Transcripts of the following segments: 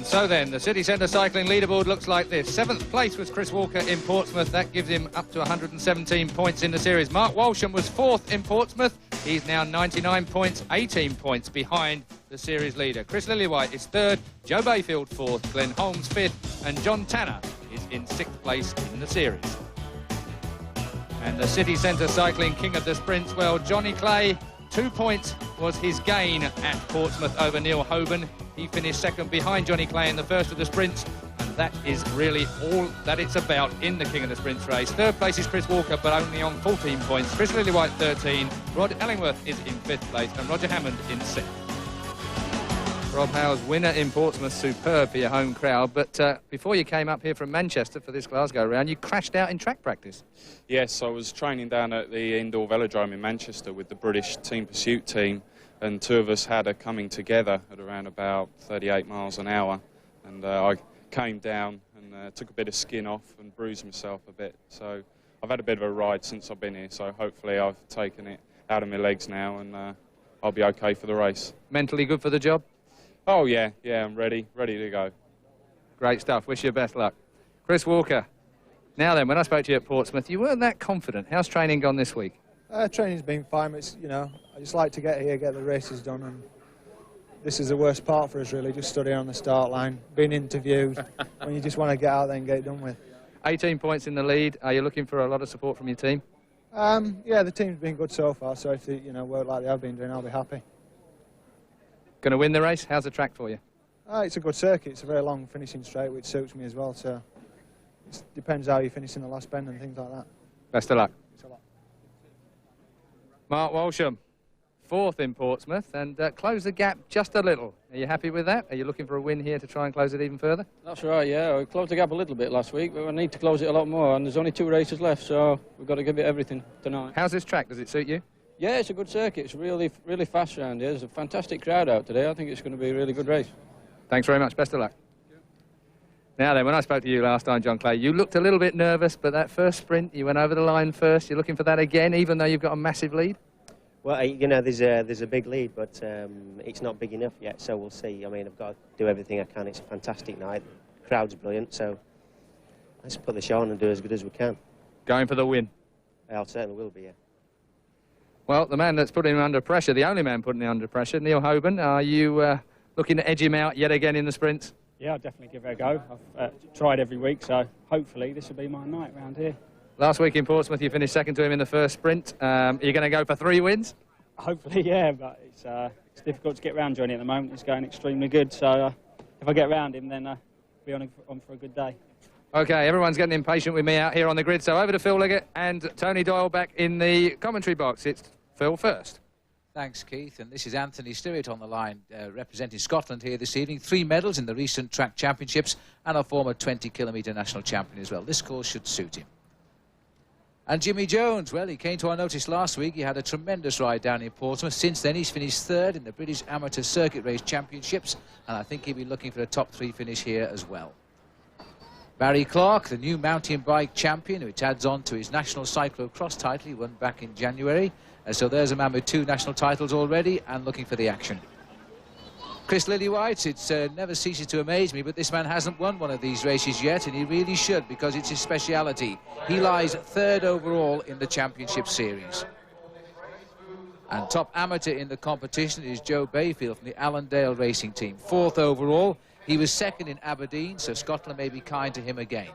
So then, the city centre cycling leaderboard looks like this. 7th place was Chris Walker in Portsmouth. That gives him up to 117 points in the series. Mark Walsham was 4th in Portsmouth. He's now 99 points, 18 points behind the series leader. Chris Lillywhite is 3rd, Joe Bayfield 4th, Glenn Holmes 5th, and John Tanner is in 6th place in the series. And the city centre cycling king of the sprints, well, Johnny Clay, 2 points was his gain at Portsmouth over Neil Hoban. He finished 2nd behind Johnny Clay in the first of the sprints, and that is really all that it's about in the King of the Sprints race. 3rd place is Chris Walker, but only on 14 points. Chris Lillywhite 13, Rod Ellingworth is in 5th place, and Roger Hammond in 6th. Rob Howes, winner in Portsmouth, superb for your home crowd, but before you came up here from Manchester for this Glasgow round, you crashed out in track practice. Yes, I was training down at the indoor velodrome in Manchester with the British Team Pursuit team, and 2 of us had a coming together at around about 38 miles an hour, and I came down and took a bit of skin off and bruised myself a bit. So I've had a bit of a ride since I've been here, so hopefully I've taken it out of my legs now, and I'll be okay for the race. Mentally good for the job? Oh yeah, I'm ready to go. Great stuff, wish you best luck. Chris Walker, now then, when I spoke to you at Portsmouth, you weren't that confident. How's training gone this week? Training's been fine. It's, you know, I just like to get here, get the races done, and this is the worst part for us really, just studying on the start line, being interviewed, when you just want to get out there and get it done with. 18 points in the lead. Are you looking for a lot of support from your team? Yeah, the team's been good so far, so if they, work like they have been doing, I'll be happy. Going to win the race? How's the track for you? It's a good circuit. It's a very long finishing straight, which suits me as well, so it depends how you finish in the last bend and things like that. Best of luck. Mark Walsham, 4th in Portsmouth, and close the gap just a little. Are you happy with that? Are you looking for a win here to try and close it even further? That's right, yeah. We closed the gap a little bit last week, but we need to close it a lot more, and there's only 2 races left, so we've got to give it everything tonight. How's this track? Does it suit you? Yeah, it's a good circuit. It's really fast around here. There's a fantastic crowd out today. I think it's going to be a really good race. Thanks very much. Best of luck. Now then, when I spoke to you last time, John Clay, you looked a little bit nervous, but that first sprint, you went over the line first. You're looking for that again, even though you've got a massive lead? Well, there's a big lead, but it's not big enough yet, so we'll see. I mean, I've got to do everything I can. It's a fantastic night. The crowd's brilliant, so let's put the show on and do as good as we can. Going for the win? I certainly will be, yeah. Well, the man that's putting him under pressure, the only man putting him under pressure, Neil Hoban, are you looking to edge him out yet again in the sprints? Yeah, I'll definitely give it a go. I've tried every week, so hopefully this will be my night round here. Last week in Portsmouth, you finished 2nd to him in the first sprint. Are you going to go for 3 wins? Hopefully, yeah, but it's difficult to get round Johnny at the moment. He's going extremely good, so if I get round him, then I'll be on for a good day. OK, everyone's getting impatient with me out here on the grid, so over to Phil Liggett and Tony Doyle back in the commentary box. It's Phil first. Thanks, Keith. And this is Anthony Stewart on the line, representing Scotland here this evening. 3 medals in the recent track championships and a former 20-kilometre national champion as well. This course should suit him. And Jimmy Jones, well, he came to our notice last week. He had a tremendous ride down in Portsmouth. Since then, he's finished 3rd in the British Amateur Circuit Race Championships, and I think he'll be looking for a top 3 finish here as well. Barry Clark, the new mountain bike champion, which adds on to his national cyclo-cross title he won back in January. So there's a man with 2 national titles already and looking for the action. Chris Lillywhite, it never ceases to amaze me, but this man hasn't won one of these races yet, and he really should, because it's his speciality. He lies 3rd overall in the championship series. And top amateur in the competition is Joe Bayfield from the Allendale Racing Team. 4th overall. He was 2nd in Aberdeen, so Scotland may be kind to him again.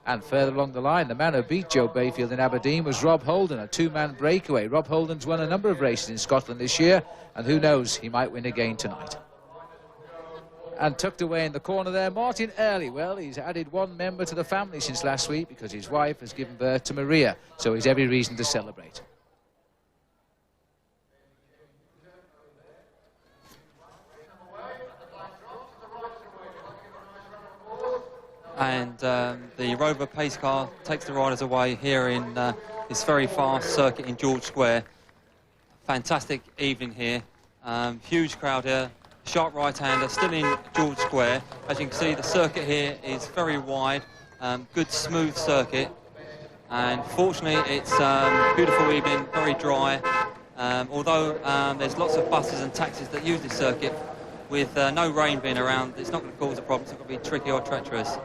And further along the line, the man who beat Joe Bayfield in Aberdeen was Rob Holden, a 2-man breakaway. Rob Holden's won a number of races in Scotland this year, and who knows, he might win again tonight. And tucked away in the corner there, Martin Early. Well, he's added 1 member to the family since last week because his wife has given birth to Maria, so he's every reason to celebrate. And the Rover pace car takes the riders away here in this very fast circuit in George Square. Fantastic evening here. Huge crowd here. Sharp right-hander still in George Square. As you can see, the circuit here is very wide. Good smooth circuit. And fortunately, it's a beautiful evening, very dry. Although there's lots of buses and taxis that use this circuit, with no rain being around, it's not going to cause a problem. It's not going to be tricky or treacherous.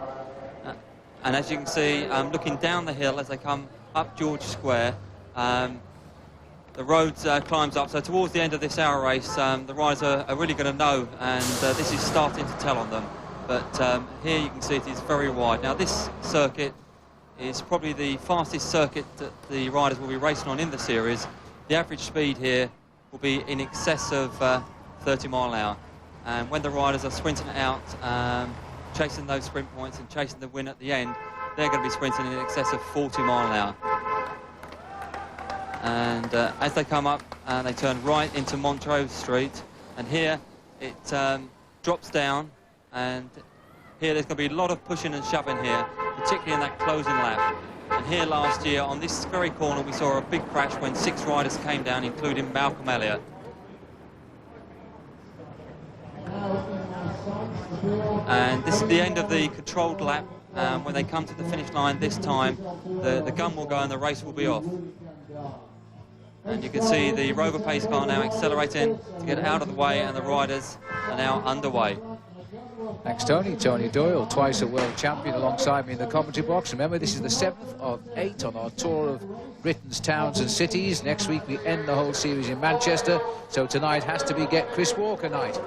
And as you can see, looking down the hill as they come up George Square, the road climbs up. So towards the end of this hour race, the riders are really going to know, and this is starting to tell on them. But here you can see it is very wide. Now this circuit is probably the fastest circuit that the riders will be racing on in the series. The average speed here will be in excess of 30 mile an hour. And when the riders are sprinting out, chasing those sprint points and chasing the win at the end, they're going to be sprinting in excess of 40 mile an hour. And as they come up, they turn right into Montrose Street, and here it drops down, and here there's going to be a lot of pushing and shoving here, particularly in that closing lap. And here last year on this very corner we saw a big crash when 6 riders came down, including Malcolm Elliott. And this is the end of the controlled lap. When they come to the finish line this time, the gun will go and the race will be off. And you can see the Rover pace car now accelerating to get out of the way, and the riders are now underway. Thanks, Tony. Tony Doyle, twice a world champion, alongside me in the commentary box. Remember, this is the 7th of 8 on our tour of Britain's towns and cities. Next week we end the whole series in Manchester, so tonight has to be Get Chris Walker night.